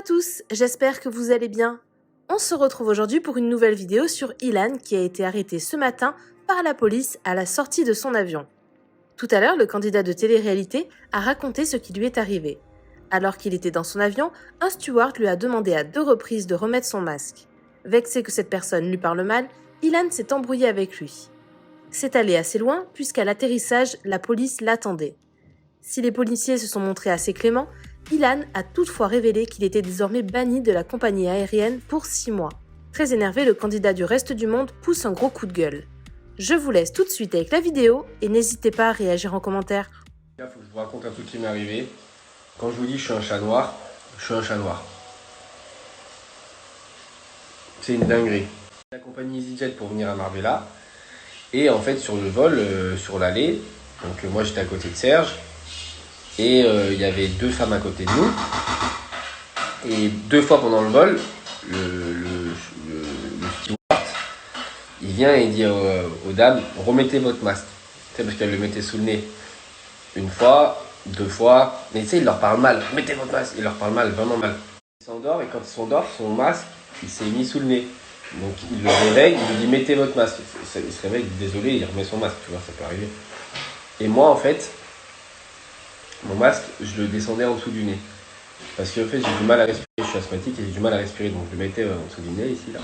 tous, j'espère que vous allez bien. On se retrouve aujourd'hui pour une nouvelle vidéo sur Ilan qui a été arrêté ce matin par la police à la sortie de son avion. Tout à l'heure, le candidat de télé-réalité a raconté ce qui lui est arrivé. Alors qu'il était dans son avion, un steward lui a demandé à 2 reprises de remettre son masque. Vexé que cette personne lui parle mal, Ilan s'est embrouillé avec lui. C'est allé assez loin puisqu'à l'atterrissage, la police l'attendait. Si les policiers se sont montrés assez cléments, Ilan a toutefois révélé qu'il était désormais banni de la compagnie aérienne pour 6 mois. Très énervé, le candidat du reste du monde pousse un gros coup de gueule. Je vous laisse tout de suite avec la vidéo et n'hésitez pas à réagir en commentaire. Il faut que je vous raconte un truc qui m'est arrivé. Quand je vous dis je suis un chat noir, je suis un chat noir. C'est une dinguerie. La compagnie EasyJet pour venir à Marbella. Et en fait sur le vol, sur l'allée, donc moi j'étais à côté de Serge. Et il y avait 2 femmes à côté de nous. Et 2 fois pendant le vol, le steward, il vient et il dit aux dames, remettez votre masque. Tu sais, parce qu'elle le mettait sous le nez. 1 fois, 2 fois. Mais tu sais, il leur parle mal. Mettez votre masque. Il leur parle mal, vraiment mal. Il s'endort et quand il s'endort, son masque, il s'est mis sous le nez. Donc il le réveille, il lui dit mettez votre masque. Il se réveille, il dit désolé, il remet son masque. Tu vois, ça peut arriver. Et moi, en fait, mon masque, je le descendais en dessous du nez. Parce qu'en fait, j'ai du mal à respirer. Je suis asthmatique et j'ai du mal à respirer. Donc je le mettais en dessous du nez, ici, là.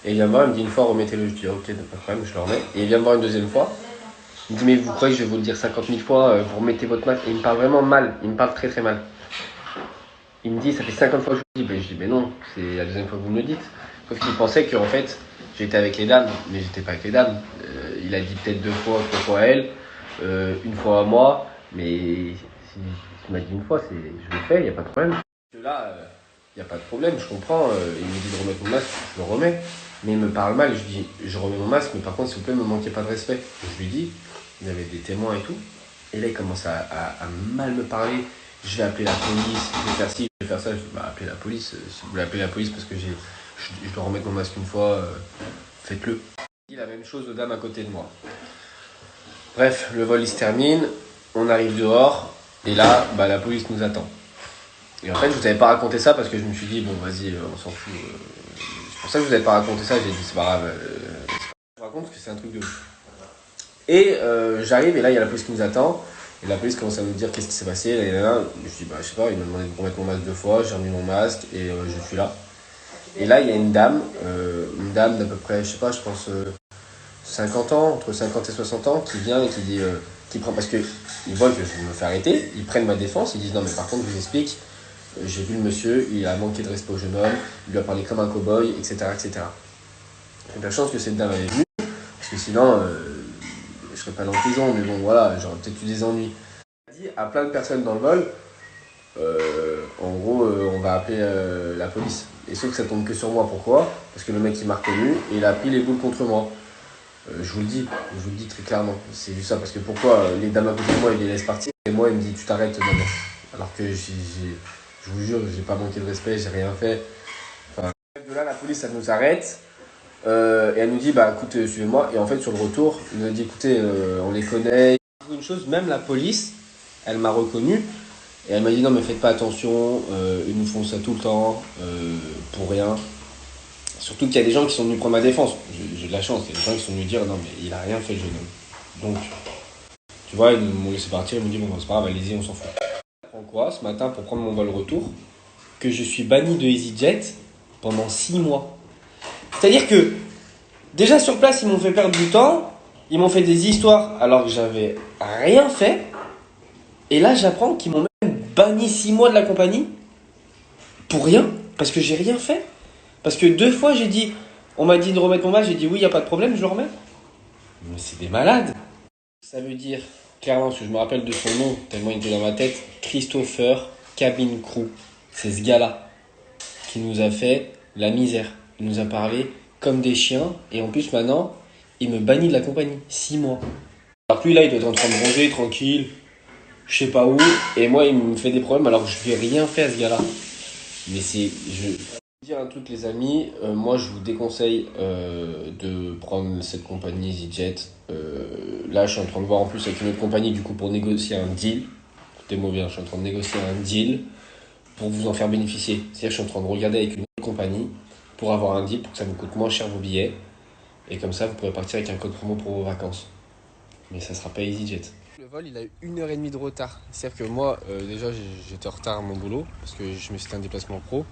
Et il vient me voir, il me dit 1 fois, remettez-le. Je dis ok, pas de problème, je le remets. Et il vient me voir une 2e fois. Il me dit mais vous croyez que je vais vous le dire 50 000 fois, vous remettez votre masque. Et il me parle vraiment mal, il me parle très très mal. Il me dit ça fait 50 fois que je vous le dis. Je dis mais non, c'est la 2e fois que vous me le dites. Sauf qu'il pensait qu'en fait j'étais avec les dames, mais j'étais pas avec les dames. Il a dit peut-être 2 fois, 3 fois à elle, 1 fois à moi. Mais si il m'a dit 1 fois, je le fais, il n'y a pas de problème. Là, il n'y a pas de problème, je comprends. Il me dit de remettre mon masque, je le remets. Mais il me parle mal, je dis je remets mon masque, mais par contre s'il vous plaît, ne me manquez pas de respect. Je lui dis. Il y avait des témoins et tout. Et là, il commence à mal me parler. Je vais appeler la police, je vais faire ci, je vais faire ça. Je dis, bah, appelez la police. Si vous voulez appeler la police parce que je dois remettre mon masque 1 fois, faites-le. Il dit la même chose aux dames à côté de moi. Bref, le vol il se termine. On arrive dehors. Et là, bah, la police nous attend. Et en fait, je vous avais pas raconté ça parce que je me suis dit, bon, vas-y, on s'en fout. C'est pour ça que je vous avais pas raconté ça. J'ai dit, c'est pas grave. Je vous raconte parce que c'est un truc de ouf. Et j'arrive et là il y a la police qui nous attend. Et la police commence à nous dire qu'est-ce qui s'est passé. Là, je dis bah je sais pas, il m'a demandé de remettre mon masque 2 fois, j'ai remis mon masque et je suis là. Et là il y a une dame d'à peu près, je sais pas, je pense 50 ans, entre 50 et 60 ans, qui vient et qui dit, qui prend, parce qu'ils voient que je me fais arrêter, ils prennent ma défense, ils disent non mais par contre je vous explique, j'ai vu le monsieur, il a manqué de respect au jeune homme, il lui a parlé comme un cow-boy, etc. etc. J'ai de la chance que cette dame est venue, parce que sinon... je serais pas dans la prison, mais bon voilà, j'aurais peut-être eu des ennuis. Il a dit à plein de personnes dans le vol, en gros, on va appeler la police. Et sauf que ça tombe que sur moi, pourquoi? Parce que le mec il m'a reconnu et il a pris les boules contre moi. Je vous le dis très clairement, c'est juste ça, parce que pourquoi les dames à côté de moi, ils les laissent partir, et moi il me dit tu t'arrêtes maintenant. Alors que je vous jure, j'ai pas manqué de respect, j'ai rien fait. Enfin, de là, la police, elle nous arrête. Et elle nous dit bah écoute suivez-moi, et en fait sur le retour il nous dit écoutez on les connaît. Une chose, même la police elle m'a reconnu et elle m'a dit non mais faites pas attention, ils nous font ça tout le temps pour rien, surtout qu'il y a des gens qui sont venus prendre ma défense. J'ai de la chance, il y a des gens qui sont venus dire non mais il a rien fait le jeune homme, donc tu vois ils m'ont laissé partir, ils m'ont dit bon c'est pas grave allez-y on s'en fout. Je prends quoi ce matin pour prendre mon vol retour, que je suis banni de EasyJet pendant 6 mois. C'est-à-dire que, déjà sur place, ils m'ont fait perdre du temps, ils m'ont fait des histoires alors que j'avais rien fait. Et là, j'apprends qu'ils m'ont même banni 6 mois de la compagnie pour rien, parce que j'ai rien fait. Parce que 2 fois, j'ai dit, on m'a dit de remettre mon masque, j'ai dit oui, il n'y a pas de problème, je le remets. Mais c'est des malades. Ça veut dire, clairement, parce que je me rappelle de son nom, tellement il était dans ma tête, Christopher Cabin Crew. C'est ce gars-là qui nous a fait la misère. Il nous a parlé comme des chiens. Et en plus, maintenant, il me bannit de la compagnie. 6 mois. Alors que lui, là, il doit être en train de manger, tranquille. Je sais pas où. Et moi, il me fait des problèmes alors que je lui ai rien fait à ce gars-là. Mais je vais dire à toutes les amis, moi, je vous déconseille de prendre cette compagnie EasyJet. Là, je suis en train de voir en plus avec une autre compagnie, du coup, pour négocier un deal. Écoutez-moi bien, je suis en train de négocier un deal. pour vous en faire bénéficier. C'est-à-dire que je suis en train de regarder avec une autre compagnie pour avoir un deal pour que ça vous coûte moins cher vos billets. Et comme ça, vous pourrez partir avec un code promo pour vos vacances. Mais ça sera pas EasyJet. Le vol, il a eu 1h30 de retard. C'est-à-dire que moi, déjà, j'étais en retard à mon boulot parce que je me suis fait un déplacement pro.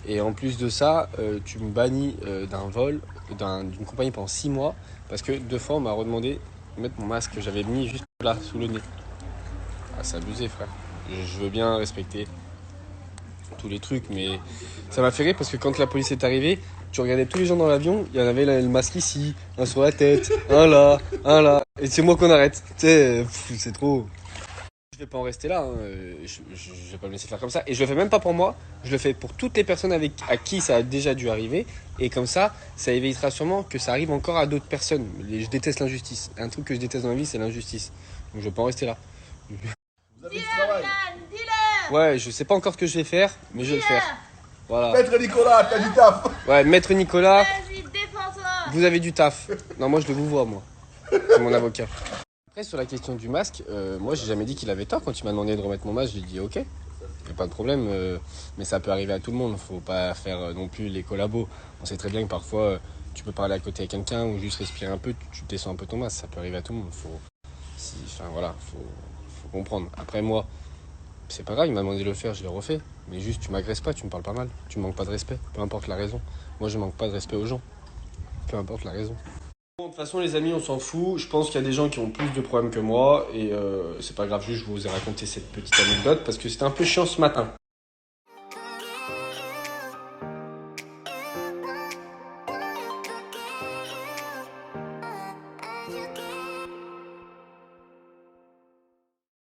Et en plus de ça, tu me bannis d'un vol, d'une compagnie pendant 6 mois parce que 2 fois, on m'a redemandé de mettre mon masque que j'avais mis juste là, sous le nez. Ah, c'est abusé, frère. Je veux bien respecter tous les trucs, mais ça m'a fait rire parce que quand la police est arrivée, tu regardais tous les gens dans l'avion, il y en avait le masque ici, un sur la tête, un là, et c'est moi qu'on arrête. Tu sais, c'est trop. Je vais pas en rester là, hein. Je vais pas me laisser faire comme ça. Et je le fais même pas pour moi, je le fais pour toutes les personnes à qui ça a déjà dû arriver. Et comme ça éveillera sûrement que ça arrive encore à d'autres personnes. Je déteste l'injustice. Un truc que je déteste dans la vie, c'est l'injustice. Donc je vais pas en rester là. Vous avez du travail. Ouais, je sais pas encore ce que je vais faire, mais je vais le faire. Voilà. Maître Nicolas, t'as du taf. Ouais, maître Nicolas, Vas-y, défends-toi. vous avez du taf. Non, moi je le vous vois, moi. C'est mon avocat. Après, sur la question du masque, moi j'ai jamais dit qu'il avait tort. Quand il m'a demandé de remettre mon masque, j'ai dit ok, y a pas de problème. Mais ça peut arriver à tout le monde. Faut pas faire non plus les collabos. On sait très bien que parfois tu peux parler à côté de quelqu'un ou juste respirer un peu, tu descends un peu ton masque. Ça peut arriver à tout le monde. Faut comprendre. Après moi, c'est pas grave, il m'a demandé de le faire, je l'ai refait. Mais juste, tu m'agresses pas, tu me parles pas mal. Tu me manques pas de respect, peu importe la raison. Moi, je manque pas de respect aux gens, peu importe la raison. Bon, de toute façon, les amis, on s'en fout. Je pense qu'il y a des gens qui ont plus de problèmes que moi. Et c'est pas grave, juste je vous ai raconté cette petite anecdote parce que c'était un peu chiant ce matin.